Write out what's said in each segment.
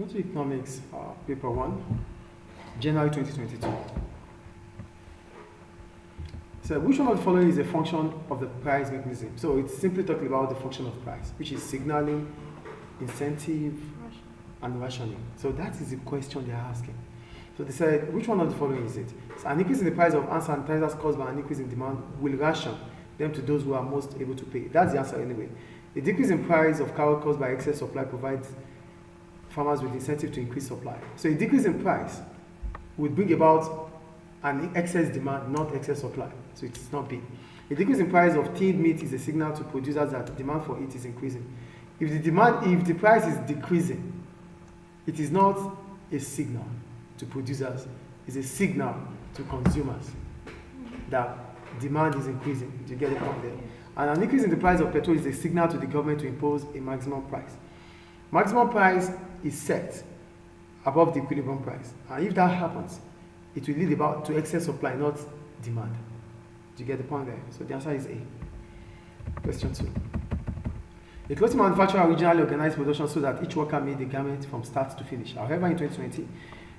to Economics, paper 1, January 2022. So which one of the following is a function of the price mechanism? So it's simply talking about the function of price, which is signaling, incentive, and rationing. So that is the question they're asking. So they said, which one of the following is it? So an increase in the price of hand sanitizers caused by an increase in demand will ration them to those who are most able to pay. That's the answer anyway. A decrease in price of carrot caused by excess supply provides farmers with incentive to increase supply. So a decrease in price would bring about an excess demand, not excess supply. So it is not B. A decrease in price of tinned meat is a signal to producers that demand for it is increasing. If the price is decreasing, it is not a signal to producers, it's a signal to consumers that demand is increasing. Do you get it from there? And an increase in the price of petrol is a signal to the government to impose a maximum price. Maximum price is set above the equilibrium price. And if that happens, it will lead about to excess supply, not demand. Do you get the point there? So the answer is A. Question 2. The clothing manufacturer originally organized production so that each worker made a garment from start to finish. However, in 2020,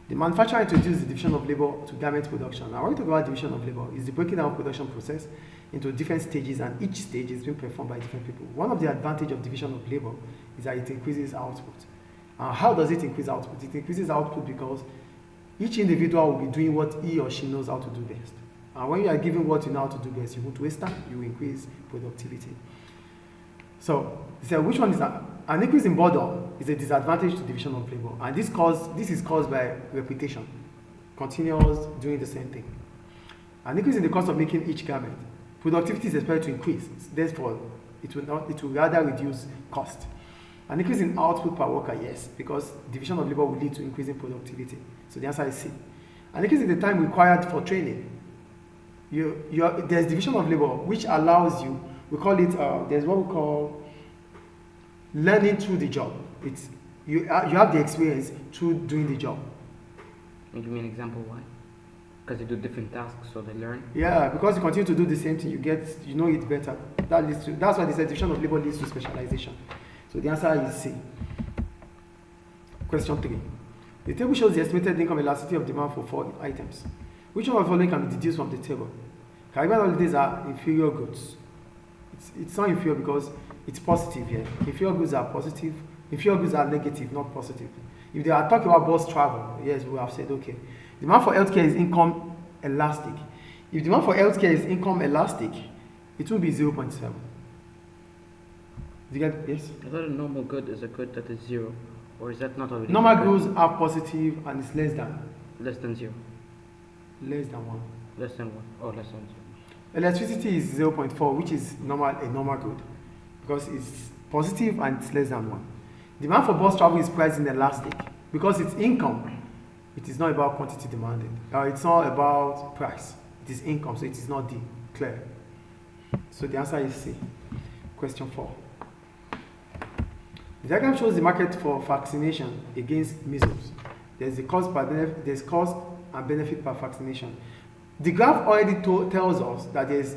the manufacturer introduced the division of labor to garment production. Now, when we talk about division of labor, is the breaking down of production process into different stages, and each stage is being performed by different people. One of the advantages of division of labor is that it increases output. How does it increase output? It increases output because each individual will be doing what he or she knows how to do best. And when you are given what you know how to do best, you won't waste time, you will increase productivity. So, which one is that? An increase in boredom is a disadvantage to division of labor, and this is caused by repetition, continuous doing the same thing. An increase in the cost of making each garment. Productivity is expected to increase, therefore it will rather reduce cost. An increase in output per worker, yes, because division of labor will lead to increasing productivity. So the answer is C. An increase in the time required for training. There's division of labor which allows you, we call it, there's what we call learning through the job. It's you have the experience through doing the job. Can you give me an example why? Because they do different tasks, so they learn. Yeah, because you continue to do the same thing, you know it better. That's why they said division of labor leads to specialization. So the answer is C. Question 3. The table shows the estimated income elasticity of demand for 4 items. Which one of the following can be deduced from the table? Caribbean holidays are inferior goods. It's not inferior because it's positive here. Inferior goods are positive. Inferior goods are negative, not positive. If they are talking about bus travel, yes, we have said, okay. Demand for healthcare is income elastic. If demand for healthcare is income elastic, it will be 0.7. Do you get yes? I thought a normal good is a good that is 0, or is that not already? Normal goods are positive and it's less than 0. Less than 1. Less than 1. Oh, less than 0. Electricity is 0.4, which is a normal good because it's positive and it's less than 1. Demand for bus travel is priced in elastic because it's income. It is not about quantity demanded. It's not about price. It is income, so it is not D. Clear. So the answer is C. Question 4. The diagram shows the market for vaccination against measles. There's cost and benefit per vaccination. The graph already tells us that there's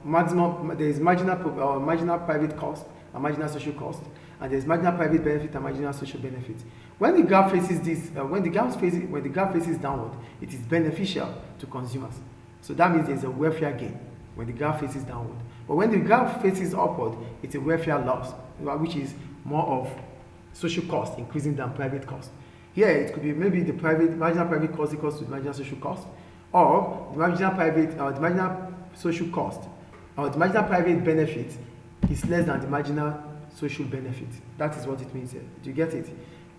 marginal private cost and marginal social cost, and there's marginal private benefit and marginal social benefit. When the graph faces when the graph faces downward, it is beneficial to consumers. So that means there's a welfare gain when the graph faces downward. But when the graph faces upward, it's a welfare loss, which is more of social cost increasing than private cost. Here, it could be maybe the marginal private cost equals to the marginal social cost, or the marginal social cost, or the marginal private benefit is less than the marginal social benefit. That is what it means here. Do you get it?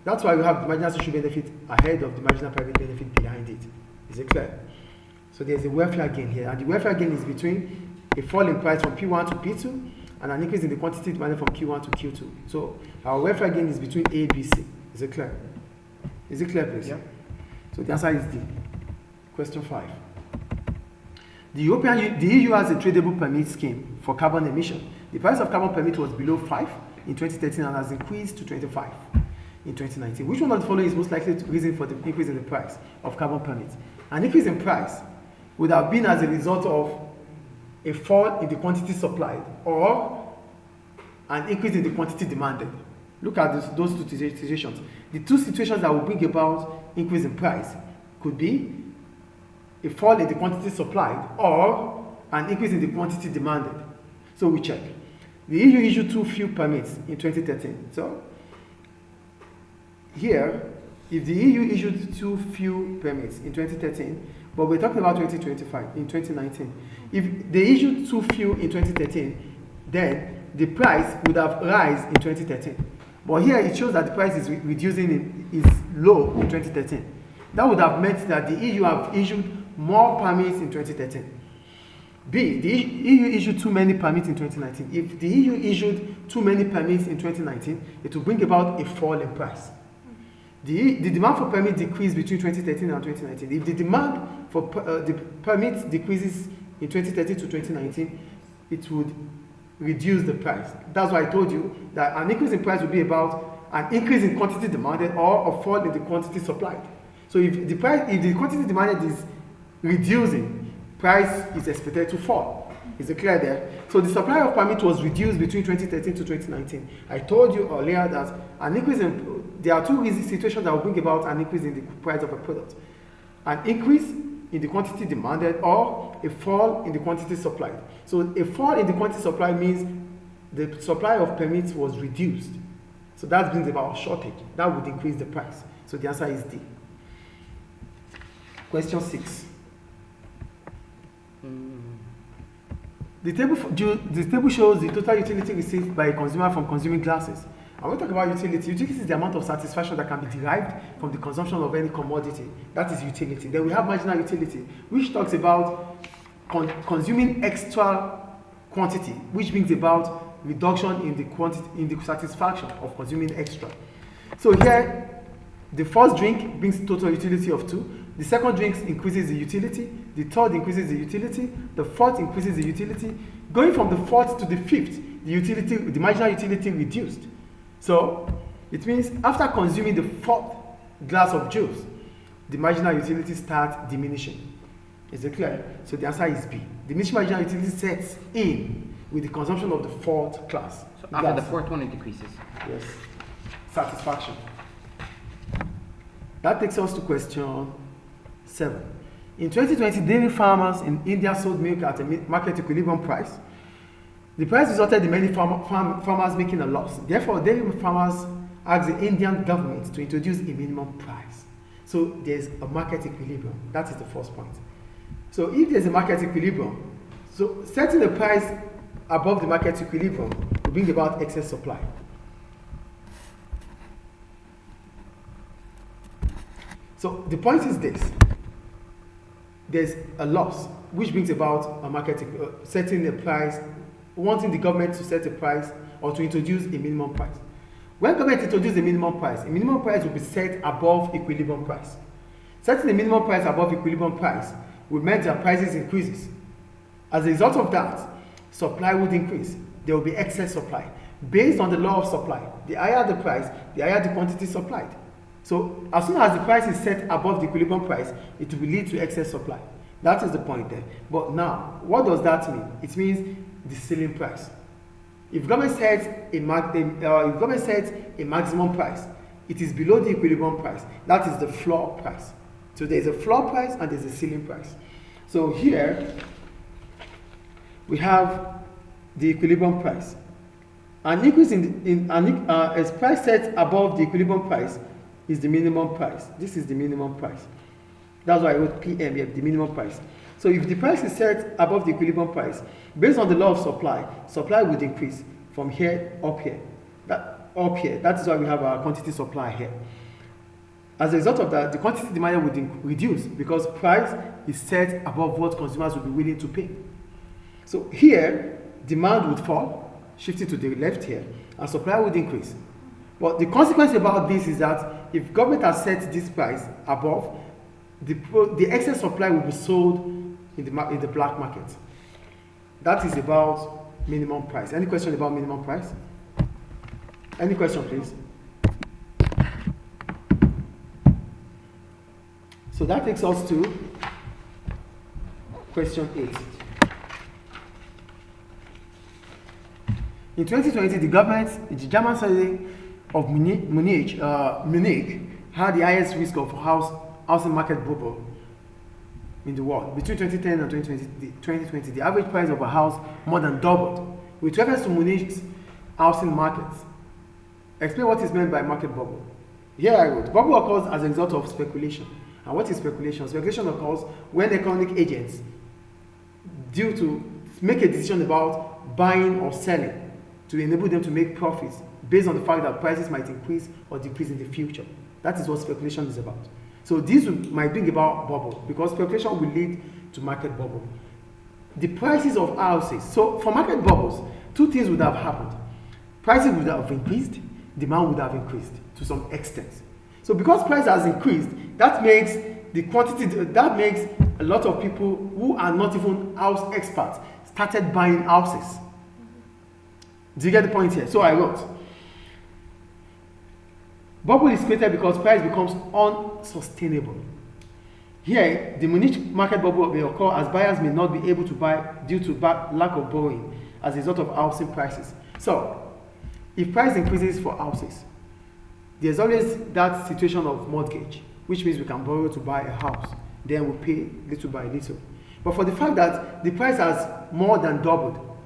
That's why we have the marginal social benefit ahead of the marginal private benefit behind it. Is it clear? So there's a welfare gain here, and the welfare gain is between a fall in price from P1 to P2 and an increase in the quantity demanded from Q1 to Q2. So our welfare gain is between A, B, C. Is it clear? Is it clear, please? Yeah. So the answer is D. Question 5. The EU has a tradable permit scheme for carbon emission. The price of carbon permit was below 5 in 2013 and has increased to 25 in 2019. Which one of the following is most likely to reason for the increase in the price of carbon permits? An increase in price would have been as a result of a fall in the quantity supplied or an increase in the quantity demanded. Look at those two situations. The two situations that will bring about increase in price could be a fall in the quantity supplied or an increase in the quantity demanded. So we check. The EU issued 2 fuel permits in 2013. So here, if the EU issued 2 fuel permits in 2013, but we're talking about 2025, in 2019. If they issued 2 fuel in 2013, then the price would have risen in 2013. But here it shows that the price is reducing, is low in 2013. That would have meant that the EU have issued more permits in 2013. B, the EU issued too many permits in 2019. If the EU issued too many permits in 2019, it will bring about a fall in price. The demand for permits decreased between 2013 and 2019. If the demand for the permits decreases in 2013 to 2019, it would reduce the price. That's why I told you that an increase in price would be about an increase in quantity demanded or a fall in the quantity supplied. So if the quantity demanded is reducing, price is expected to fall. Is it clear there? So the supply of permit was reduced between 2013 to 2019. I told you earlier that an increase in, there are two situations that will bring about an increase in the price of a product. An increase in the quantity demanded or a fall in the quantity supplied. So a fall in the quantity supplied means the supply of permits was reduced. So that brings about a shortage. That would increase the price. So the answer is D. Question 6. The table shows the total utility received by a consumer from consuming glasses. And when we talk about utility, utility is the amount of satisfaction that can be derived from the consumption of any commodity. That is utility. Then we have marginal utility, which talks about consuming extra quantity, which brings about reduction in the quantity, in the satisfaction of consuming extra. So here, the first drink brings total utility of 2. The second drink increases the utility. The third increases the utility. The fourth increases the utility. Going from the fourth to the fifth, the marginal utility reduced. So it means after consuming the fourth glass of juice, the marginal utility starts diminishing. Is it clear? So the answer is B. Diminishing marginal utility sets in with the consumption of the fourth class. So after the fourth one, it decreases. Yes. Satisfaction. That takes us to question 7. In 2020, dairy farmers in India sold milk at a market equilibrium price. The price resulted in many farmers making a loss. Therefore, dairy farmers asked the Indian government to introduce a minimum price. So there's a market equilibrium. That is the first point. So if there's a market equilibrium, so setting the price above the market equilibrium will bring about excess supply. So the point is this. There's a loss, which brings about a market setting a price, wanting the government to set a price or to introduce a minimum price. When government introduces a minimum price will be set above equilibrium price. Setting the minimum price above equilibrium price will mean that prices increases. As a result of that, supply would increase. There will be excess supply. Based on the law of supply, the higher the price, the higher the quantity supplied. So as soon as the price is set above the equilibrium price, it will lead to excess supply. That is the point there. But now, what does that mean? It means the ceiling price. If government sets a maximum price, it is below the equilibrium price. That is the floor price. So there is a floor price and there is a ceiling price. So here we have the equilibrium price. An increase a price set above the equilibrium price is the minimum price. This is the minimum price. That's why I wrote PM here, the minimum price. So if the price is set above the equilibrium price, based on the law of supply, supply would increase from here up here. That is why we have our quantity supply here. As a result of that, the quantity demanded would reduce because price is set above what consumers would be willing to pay. So here, demand would fall, shifting to the left here, and supply would increase. But the consequence about this is that if government has set this price above, the excess supply will be sold in the black market. That is about minimum price. Any question about minimum price? Any question, please? So that takes us to question 8. In 2020, the German study of Munich had the highest risk of housing market bubble in the world. Between 2010 and 2020, the average price of a house more than doubled. With reference to Munich's housing markets, explain what is meant by market bubble. Here I wrote, bubble occurs as a result of speculation. And what is speculation? Speculation occurs when economic agents make a decision about buying or selling to enable them to make profits based on the fact that prices might increase or decrease in the future. That is what speculation is about. So this might bring about bubble because speculation will lead to market bubble. The prices of houses. So for market bubbles, two things would have happened. Prices would have increased, demand would have increased to some extent. So because price has increased, that makes a lot of people who are not even house experts started buying houses. Do you get the point here? So I wrote, bubble is created because price becomes unsustainable. Here, the Munich market bubble may occur as buyers may not be able to buy due to lack of borrowing as a result of housing prices. So, if price increases for houses, there's always that situation of mortgage, which means we can borrow to buy a house. Then we pay little by little. But for the fact that the price has more than doubled,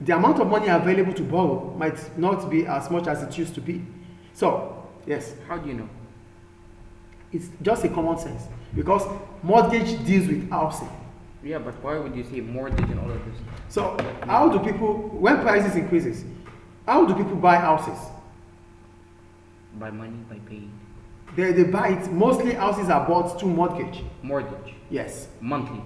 the amount of money available to borrow might not be as much as it used to be. So, yes. How do you know? It's just a common sense because mortgage deals with housing. Yeah, but why would you say mortgage and all of this? So, how do people, when prices increases, how do people buy houses? By money, by paying. They buy it. Mostly houses are bought through mortgage. Mortgage. Yes. Monthly.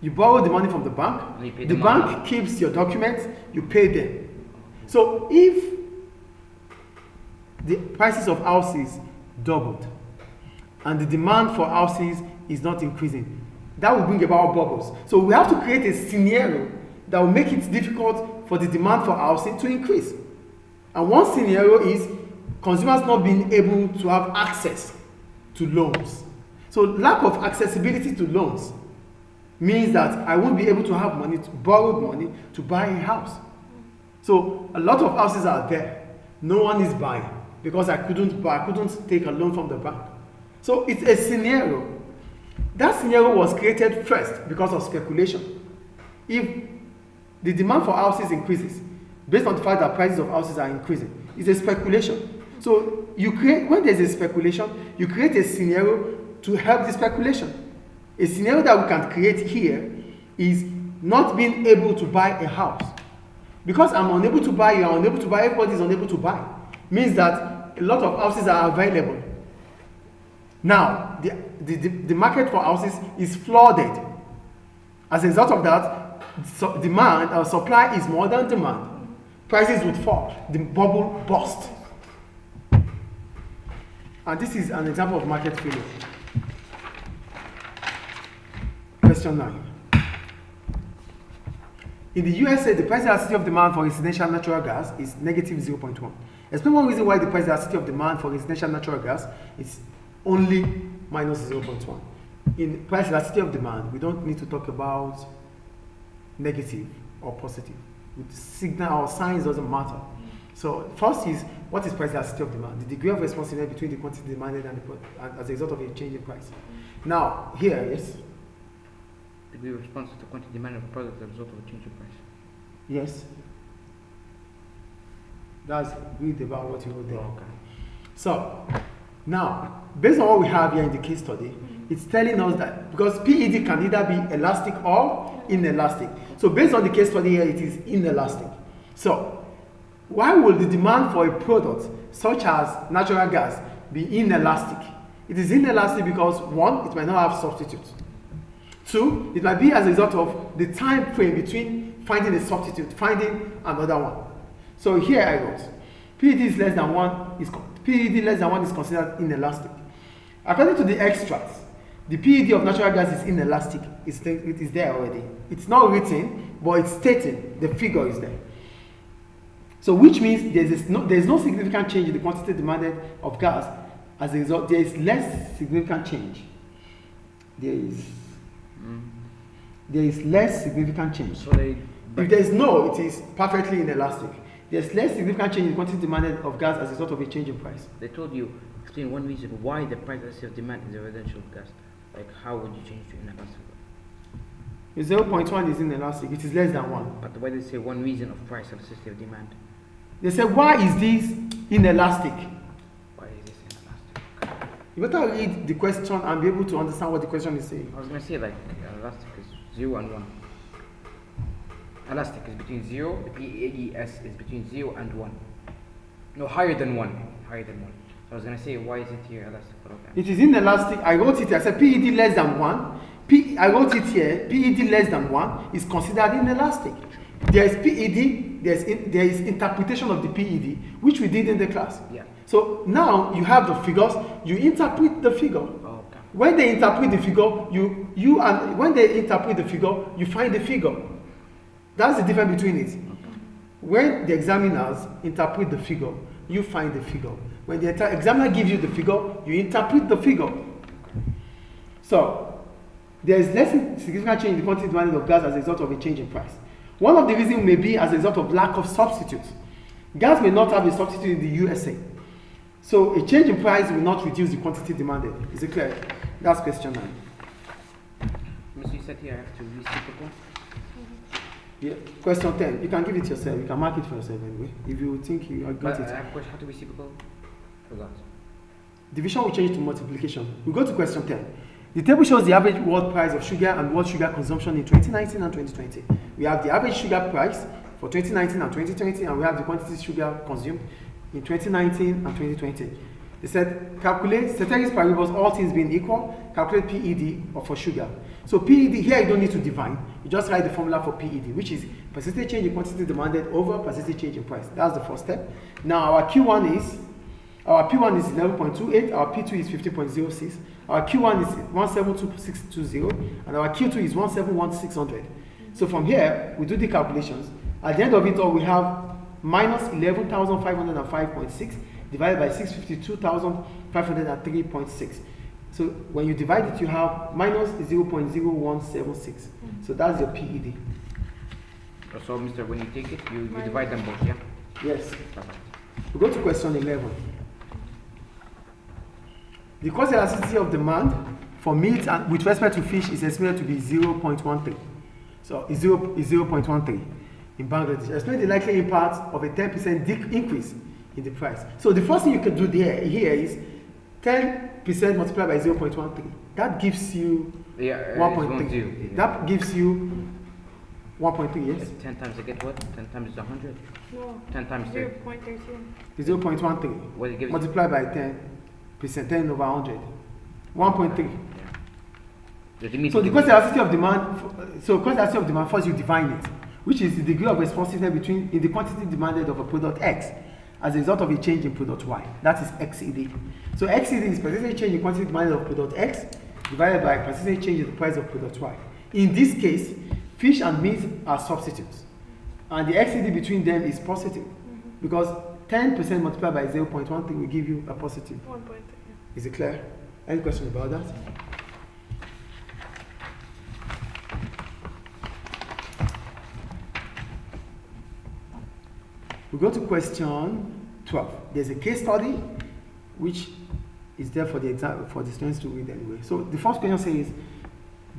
You borrow the money from the bank. And you pay the bank keeps your documents. You pay them. So if the prices of houses doubled and the demand for houses is not increasing, that will bring about bubbles. So we have to create a scenario that will make it difficult for the demand for housing to increase. And one scenario is consumers not being able to have access to loans. So lack of accessibility to loans means that I won't be able to have money, borrowed money, to buy a house. So a lot of houses are there. No one is buying because I couldn't take a loan from the bank. So it's a scenario. That scenario was created first because of speculation. If the demand for houses increases, based on the fact that prices of houses are increasing, it's a speculation. So when there's a speculation, you create a scenario to help the speculation. A scenario that we can create here is not being able to buy a house. Because I'm unable to buy, you are unable to buy, everybody is unable to buy. Means that a lot of houses are available. Now, the market for houses is flooded. As a result of that, supply is more than demand. Prices would fall. The bubble burst. And this is an example of market failure. Question 9. In the USA, the price elasticity of demand for residential natural gas is negative 0.1. Explain one reason why the price elasticity of demand for residential natural gas is only minus 0.1. In price elasticity of demand, we don't need to talk about negative or positive. With signal or signs doesn't matter. So first is, what is price elasticity of demand? The degree of responsiveness between the quantity demanded and as a result of a change in price. Now, here, yes? Degree of response to quantity demand of a product as a result of a change in price. Yes. That's read about what you wrote there. Okay. So, now, based on what we have here in the case study, it's telling us that, because PED can either be elastic or inelastic. So based on the case study here, it is inelastic. So, why will the demand for a product such as natural gas be inelastic? It is inelastic because 1, it might not have substitutes. 2, it might be as a result of the time frame between finding a substitute, finding another one. So here I wrote, PED less than 1 is considered inelastic. According to the extracts, the PED of natural gas is inelastic. It is there already. It's not written, but it's stated. The figure is there. So which means there's no significant change in the quantity demanded of gas. As a result, there is less significant change. There is less significant change. So if there is no, it is perfectly inelastic. There's less significant change in the quantity demanded of gas as a result of a change in price. They told you, explain one reason why the price elasticity of demand is a residential gas. Like, how would you change to inelastic? 0.1 is inelastic, it is less than 1. But why did they say one reason of price elasticity of demand? They say, why is this inelastic? Why is this inelastic? You better read the question and be able to understand what the question is saying. I was going to say, like, elastic is 0 and 1. Elastic is between 0, the PES is between 0 and 1. No, higher than 1. Higher than 1. So I was going to say, why is it here elastic? It is inelastic. I wrote it here. I said PED less than 1. I wrote it here. PED less than 1 is considered inelastic. There is PED, there is interpretation of the PED, which we did in the class. Yeah. So now you have the figures, you interpret the figure. Oh, okay. When they interpret the figure, when they interpret the figure, you find the figure. That's the difference between it. Okay. When the examiners interpret the figure, you find the figure. When the examiner gives you the figure, you interpret the figure. So, there is less significant change in the quantity demanded of gas as a result of a change in price. One of the reasons may be as a result of lack of substitutes. Gas may not have a substitute in the USA. So, a change in price will not reduce the quantity demanded. Is it clear? That's question 9. Mr. You said here I have to reciprocal. Yeah. Question 10. You can give it yourself. You can mark it for yourself anyway. If you think you got it. I have a question. How to reciprocal? Forgot. Division will change to multiplication. We go to question 10. The table shows the average world price of sugar and world sugar consumption in 2019 and 2020. We have the average sugar price for 2019 and 2020, and we have the quantity sugar consumed in 2019 and 2020. They said calculate ceteris paribus, all things being equal, calculate PED for sugar. So PED, here you don't need to divide. You just write the formula for PED, which is percentage change in quantity demanded over percentage change in price. That's the first step. Now our P1 is 11.28, our P2 is 15.06, our Q1 is 172620, and our Q2 is 171600. So from here, we do the calculations. At the end of it all, we have minus 11,505.6 divided by 652,503.6. So when you divide it, you have minus 0.0176. So that's your PED. So, Mr., when you take it, you divide them both, yeah? Yes. We go to question 11. The cost elasticity of demand for meat and with respect to fish is estimated to be 0.13. So it's 0.13 in Bangladesh. Estimate the likely impact of a 10% increase in the price. So the first thing you can do here is 10% multiplied by 0.13. That gives you 1.3. That gives you 1.3, yes? 10 times I get what? 10 times 100? No. 10 times 0.13. 0.13. What it gives multiplied by 10%, 10 over 100. 1.3. Yeah. So the cost elasticity of demand, first you define it, which is the degree of responsiveness in the quantity demanded of a product X as a result of a change in product Y. That is XED. So XED is percentage change in quantity demanded of product X divided by percentage change in the price of product Y. In this case, fish and meat are substitutes, and the XED between them is positive, because 10% multiplied by 0.13 will give you a positive. 1.3. Is it clear? Any question about that? We go to question 12. There's a case study which is there for the exam for the students to read anyway. So the first question says,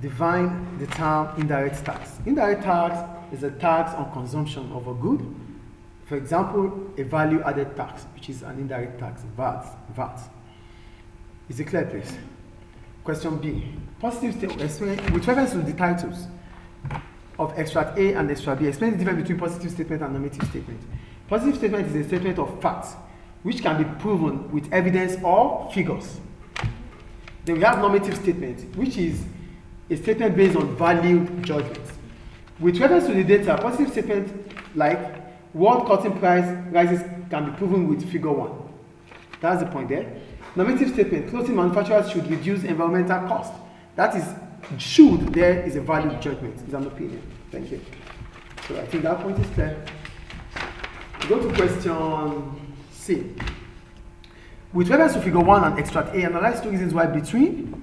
define the term indirect tax. Indirect tax is a tax on consumption of a good. For example, a value added tax, which is an indirect tax, VAT. Is it clear, please? Question B. Positive statement with reference to the titles of extract A and extract B. Explain the difference between positive statement and normative statement. Positive statement is a statement of facts which can be proven with evidence or figures. Then we have normative statement, which is a statement based on valued judgments. With reference to the data, positive statement like world cotton price rises can be proven with figure 1. That's the point there. Normative statement, clothing manufacturers should reduce environmental cost. That is, should there is a valued judgment. It's an opinion. Thank you. So I think that point is clear. We go to question C. With reference to figure 1 and extract A, analyze two reasons why between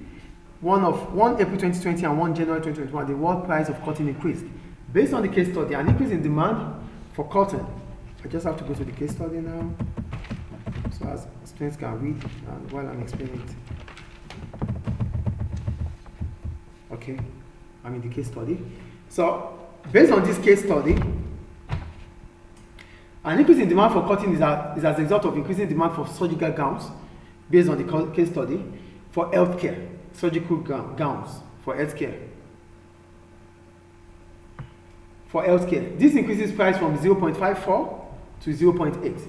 1 April 2020 and 1 January 2021, the world price of cotton increased. Based on the case study, an increase in demand for cotton I just have to go to the case study now, so as students can read and while I'm explaining it. Okay, I'm in the case study. So, based on this case study, an increase in demand for cotton is as a result of increasing demand for surgical gowns, based on the case study, for healthcare, surgical gowns for healthcare. For healthcare, this increases price from 0.54 to 0.8.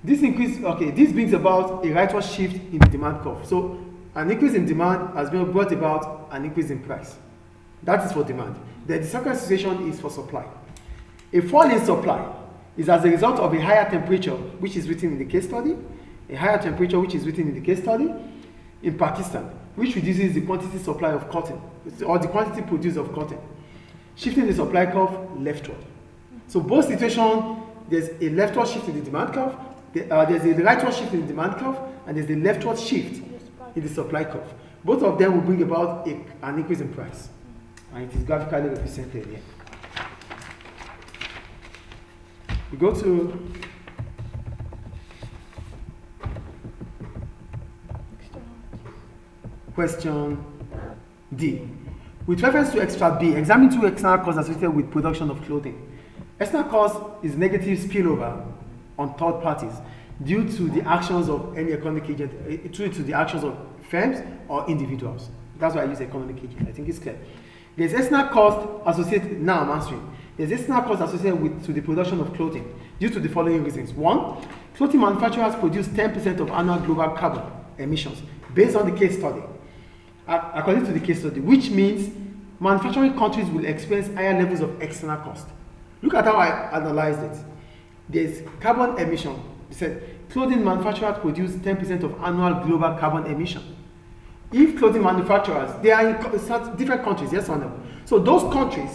This increase, okay, this brings about a rightward shift in the demand curve. So, an increase in demand has been brought about an increase in price. That is for demand. The second situation is for supply. A fall in supply is as a result of a higher temperature, which is written in the case study, a higher temperature which is written in the case study, in Pakistan, which reduces the quantity supply of cotton, or the quantity produced of cotton, shifting the supply curve leftward. So both situations, there's a leftward shift in the demand curve, there's a rightward shift in the demand curve, and there's a leftward shift in the supply curve. Both of them will bring about an increase in price. And it is graphically represented here. We go to question D. With reference to extract B, examine two external costs associated with production of clothing. External cost is negative spillover on third parties due to the actions of any economic agent, due to the actions of firms or individuals. That's why I use economic agent. I think it's clear. There's external cost associated, now I'm answering. There's external cost associated to the production of clothing due to the following reasons. One, clothing manufacturers produce 10% of annual global carbon emissions based on the case study. According to the case study, which means manufacturing countries will experience higher levels of external cost. Look at how I analyzed it. There's carbon emission. It said clothing manufacturers produce 10% of annual global carbon emission. If clothing manufacturers, they are in different countries, yes or no? So those countries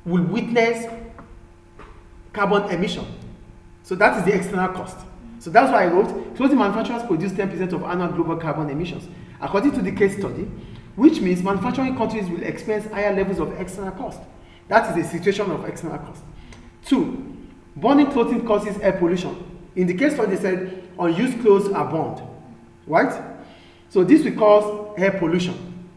will witness carbon emission. So that is the external cost. So that's why I wrote, clothing manufacturers produce 10% of annual global carbon emissions. According to the case study, which means manufacturing countries will experience higher levels of external cost. That is a situation of external cost. Two, burning clothing causes air pollution. In the case study, they said unused clothes are burned, right? So this will cause air pollution.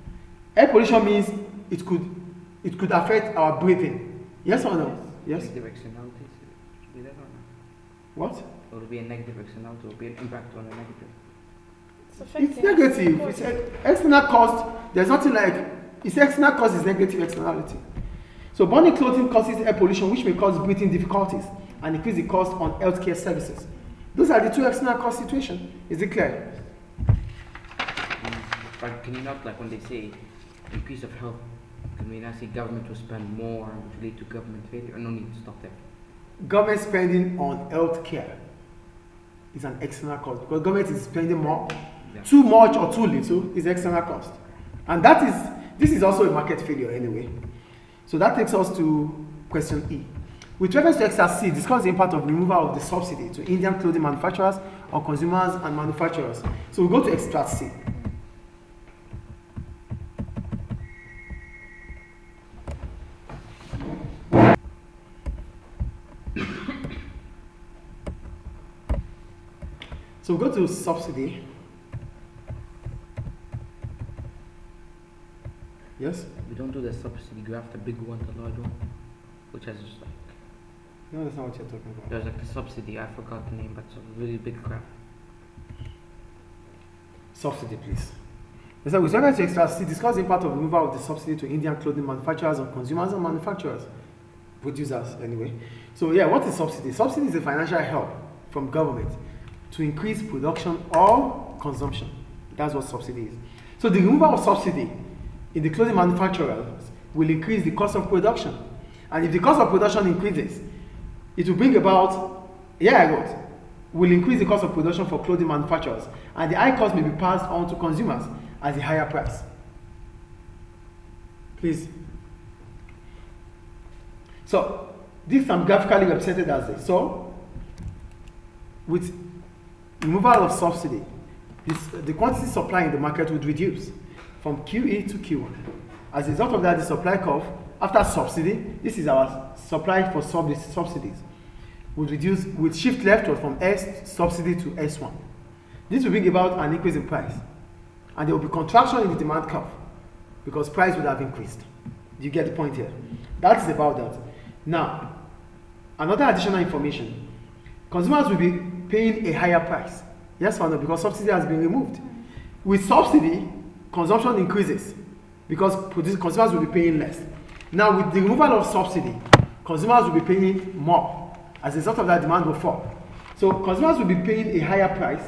Air pollution means it could affect our breathing. Yes or no? Yes. Negative externalities. Should be that or not? What? It will be a negative externality. It will be an impact on a negative. It's negative. It's external cost. There's nothing like it's external cost is negative externality. So burning clothing causes air pollution, which may cause breathing difficulties and increase the cost on healthcare services. Those are the two external cost situations. Is it clear? But can you not, like when they say increase of health, can we not say government will spend more, which will lead to government failure? Or no need to stop there? Government spending on healthcare is an external cost because government is spending more. Yeah. Too much or too little is external cost. And this is also a market failure anyway. So that takes us to question E. With reference to extract C, discuss the impact of removal of the subsidy to Indian clothing manufacturers or consumers and manufacturers. So we go to extract C. So we go to subsidy. Yes? We don't do the subsidy graph, the big one, the large one, which has just like... No, that's not what you're talking about. There's like the subsidy, I forgot the name, but it's a really big graph. Subsidy, please. So with regards to extract C, discuss the impact of removal of the subsidy to Indian clothing manufacturers or consumers and manufacturers. Producers, anyway. So yeah, what is subsidy? Subsidy is a financial help from government to increase production or consumption. That's what subsidy is. So the removal of subsidy in the clothing manufacturers will increase the cost of production. And if the cost of production increases, it will bring about, will increase the cost of production for clothing manufacturers. And the high cost may be passed on to consumers as a higher price. Please. So, this is graphically represented as this. So, with removal of subsidy, the quantity supply in the market would reduce from QE to Q1. As a result of that, the supply curve, after subsidy, this is our supply for subsidies, would shift leftward from S subsidy to S1. This will bring about an increase in price, and there will be contraction in the demand curve because price would have increased. Do you get the point here? That is about that. Now, another additional information: consumers will be paying a higher price. Yes or no? Because subsidy has been removed. With subsidy, consumption increases because consumers will be paying less. Now, with the removal of subsidy, consumers will be paying more. As a result of that, demand will fall. So consumers will be paying a higher price,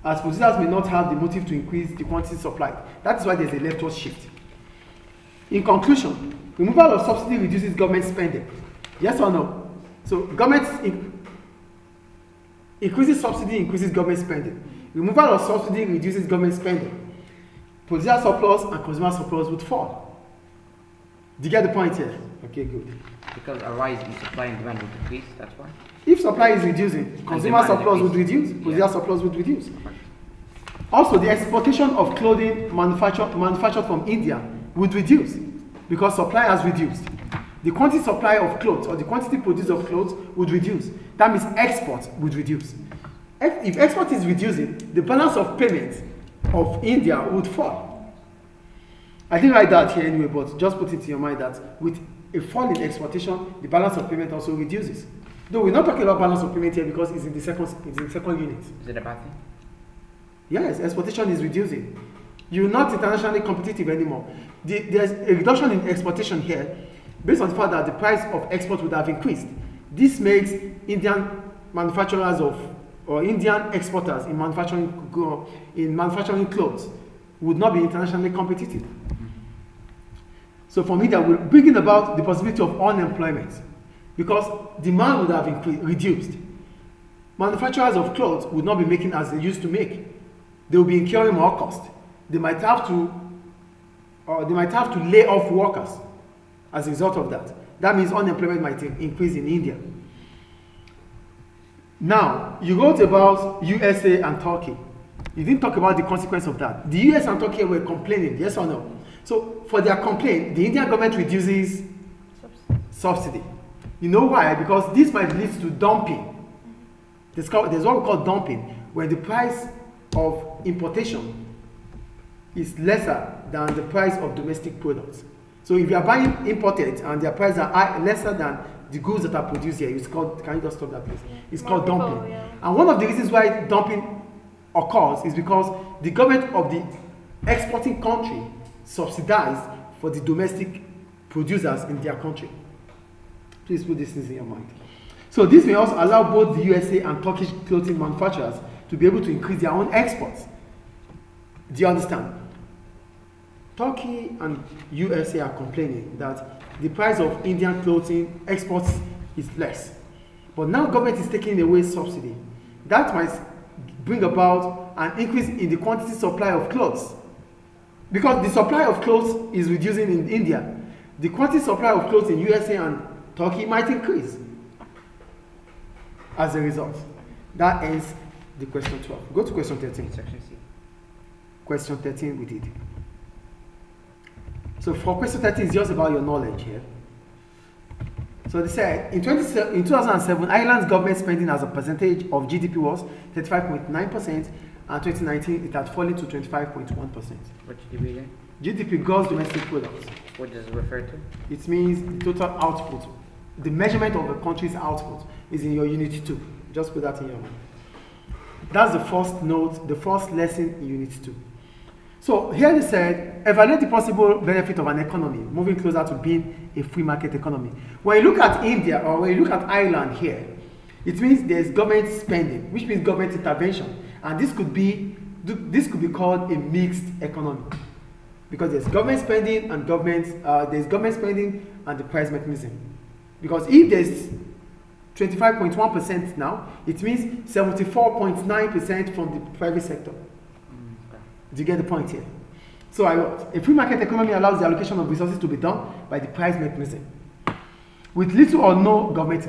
as producers may not have the motive to increase the quantity supplied. That is why there's a leftward shift. In conclusion, removal of subsidy reduces government spending. Yes or no? So government increases subsidy, increases government spending. Removal of subsidy reduces government spending. Producer surplus and consumer surplus would fall. Do you get the point here? Okay, good. Because a rise in supply and demand will decrease, that's why. If supply is reducing, consumer surplus would reduce, producer surplus would reduce. Also, the exportation of clothing manufactured from India would reduce because supply has reduced. The quantity supply of clothes or the quantity produced of clothes would reduce. That means export would reduce. If export is reducing, the balance of payments of India would fall. I didn't write that here anyway, but just put it in your mind that with a fall in exportation, the balance of payment also reduces. Though we're not talking about balance of payment here because it's in the second unit. Is it a bad thing? Yes, exportation is reducing. You're not internationally competitive anymore. There's a reduction in exportation here based on the fact that the price of export would have increased. This makes Indian manufacturers or Indian exporters in manufacturing clothes would not be internationally competitive. So for me, that will bring about the possibility of unemployment because demand would have reduced. Manufacturers of clothes would not be making as they used to make. They will be incurring more cost. They might have to lay off workers as a result of that. That means unemployment might increase in India. Now, you wrote about USA and Turkey. You didn't talk about the consequence of that. The US and Turkey were complaining, yes or no? So, for their complaint, the Indian government reduces subsidy. You know why? Because this might lead to dumping. There's what we call dumping, where the price of importation is lesser than the price of domestic products. So if you are buying imported and their prices are lesser than the goods that are produced here, it's called, can you just stop that please? It's called dumping. Yeah. And one of the reasons why dumping occurs is because the government of the exporting country subsidized for the domestic producers in their country. Please put this in your mind. So this may also allow both the USA and Turkish clothing manufacturers to be able to increase their own exports. Do you understand? Turkey and USA are complaining that the price of Indian clothing exports is less. But now government is taking away subsidy. That might bring about an increase in the quantity supply of clothes. Because the supply of clothes is reducing in India. The quantity supply of clothes in USA and Turkey might increase. As a result, that ends the question 12. Go to question 13. Section C. Question 13 we did. So for question 13, it's just about your knowledge here. So they said, in 2007, Ireland's government spending as a percentage of GDP was 35.9%, and 2019 it had fallen to 25.1%. What GDP again? GDP, gross domestic product. What does it refer to? It means the total output. The measurement of a country's output is in your Unit 2. Just put that in your mind. That's the first note, the first lesson in Unit 2. So here they said, evaluate the possible benefit of an economy moving closer to being a free market economy. When you look at India or when you look at Ireland here, it means there's government spending, which means government intervention. And this could be called a mixed economy. Because there's government spending and the price mechanism. Because if there's 25.1% now, it means 74.9% from the private sector. Do you get the point here? So I wrote, a free market economy allows the allocation of resources to be done by the price mechanism with little or no government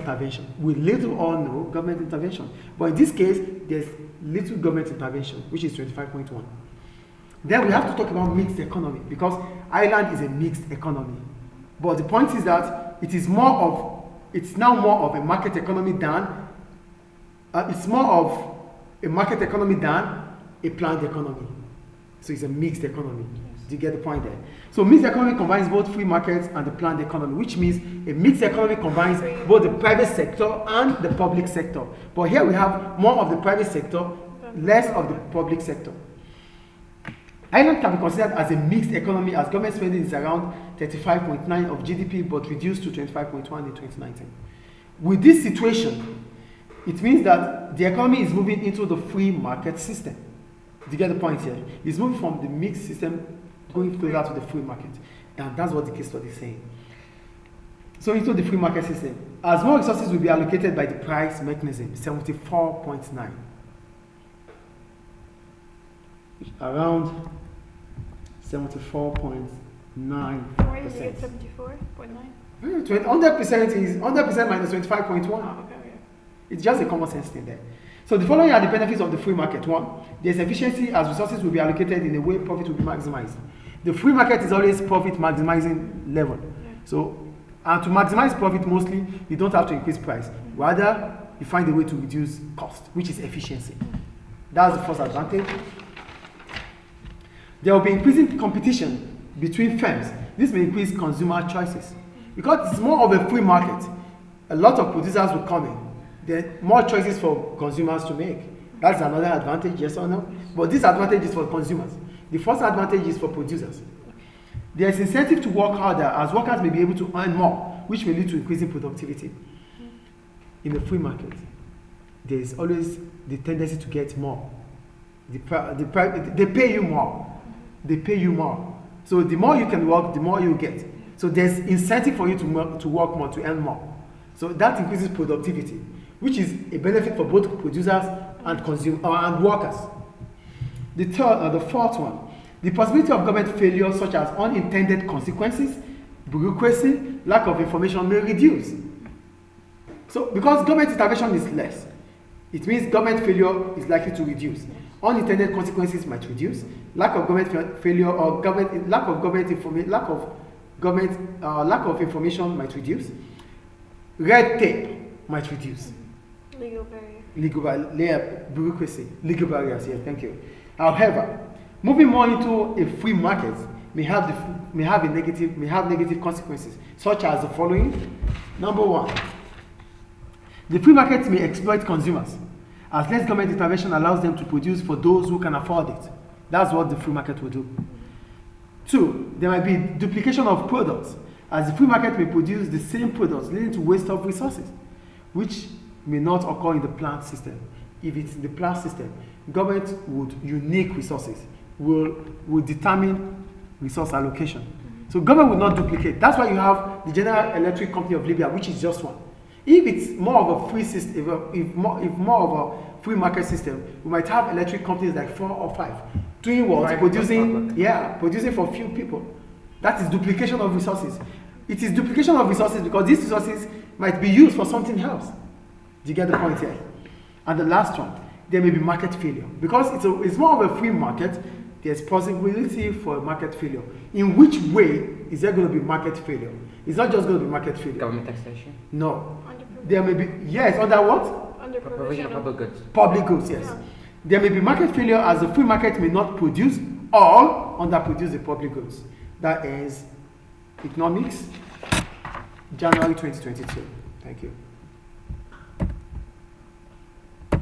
intervention. But in this case, there's little government intervention, which is 25.1. Then we have to talk about mixed economy because Ireland is a mixed economy. But the point is that it is more of it's now more of a market economy than, it's more of a market economy than a planned economy. So it's a mixed economy. Do you get the point there? So mixed economy combines both free markets and the planned economy, which means a mixed economy combines both the private sector and the public sector. But here we have more of the private sector, less of the public sector. Ireland can be considered as a mixed economy as government spending is around 35.9 of GDP but reduced to 25.1 in 2019. With this situation, it means that the economy is moving into the free market system. Do you get the point here? It's moving from the mixed system going closer to the free market. And that's what the case study is saying. So into the free market system, as more resources will be allocated by the price mechanism, 74.9. Around 74.9%. Why is it 74.9? 100% is 100% minus 25.1. Oh, okay. It's just a common sense thing there. So the following are the benefits of the free market. One, there's efficiency as resources will be allocated in a way profit will be maximized. The free market is always profit maximizing level. Yeah. So, and to maximize profit mostly, you don't have to increase price. Rather, you find a way to reduce cost, which is efficiency. That's the first advantage. There will be increasing competition between firms. This may increase consumer choices. Because it's more of a free market, a lot of producers will come in. There are more choices for consumers to make. That's another advantage, yes or no? But this advantage is for consumers. The first advantage is for producers. There is incentive to work harder as workers may be able to earn more, which may lead to increasing productivity. In the free market, there is always the tendency to get more. They pay you more. They pay you more. So the more you can work, the more you get. So there's incentive for you to work more, to earn more. So that increases productivity, which is a benefit for both producers and and workers. The fourth one, the possibility of government failure such as unintended consequences, bureaucracy, lack of information may reduce. So because government intervention is less, it means government failure is likely to reduce. Unintended consequences might reduce. Lack of government failure or lack of information might reduce. Red tape might reduce. Legal barrier, bureaucracy, legal barriers. Yes, thank you. However, moving more into a free market may have negative consequences, such as the following. Number one, the free market may exploit consumers, as less government intervention allows them to produce for those who can afford it. That's what the free market will do. Two, there might be duplication of products, as the free market may produce the same products, leading to waste of resources, which may not occur in the plant system. If it's in the plant system, government would unique resources, will determine resource allocation. So government will not duplicate. That's why you have the General Electric Company of Libya, which is just one. If it's more of a free system, if more of a free market system, we might have electric companies like 4 or 5 doing what? Right. Producing for few people. That is duplication of resources. It is duplication of resources because these resources might be used for something else. Do you get the point here? And the last one, there may be market failure. Because it's more of a free market, there's possibility for a market failure. In which way is there going to be market failure? It's not just going to be market failure. Government taxation? No. There may be, yes, under what? Under provision of public goods. Public goods, yes. Yeah. There may be market failure as the free market may not produce or underproduce the public goods. That is Economics, January 2022. Thank you.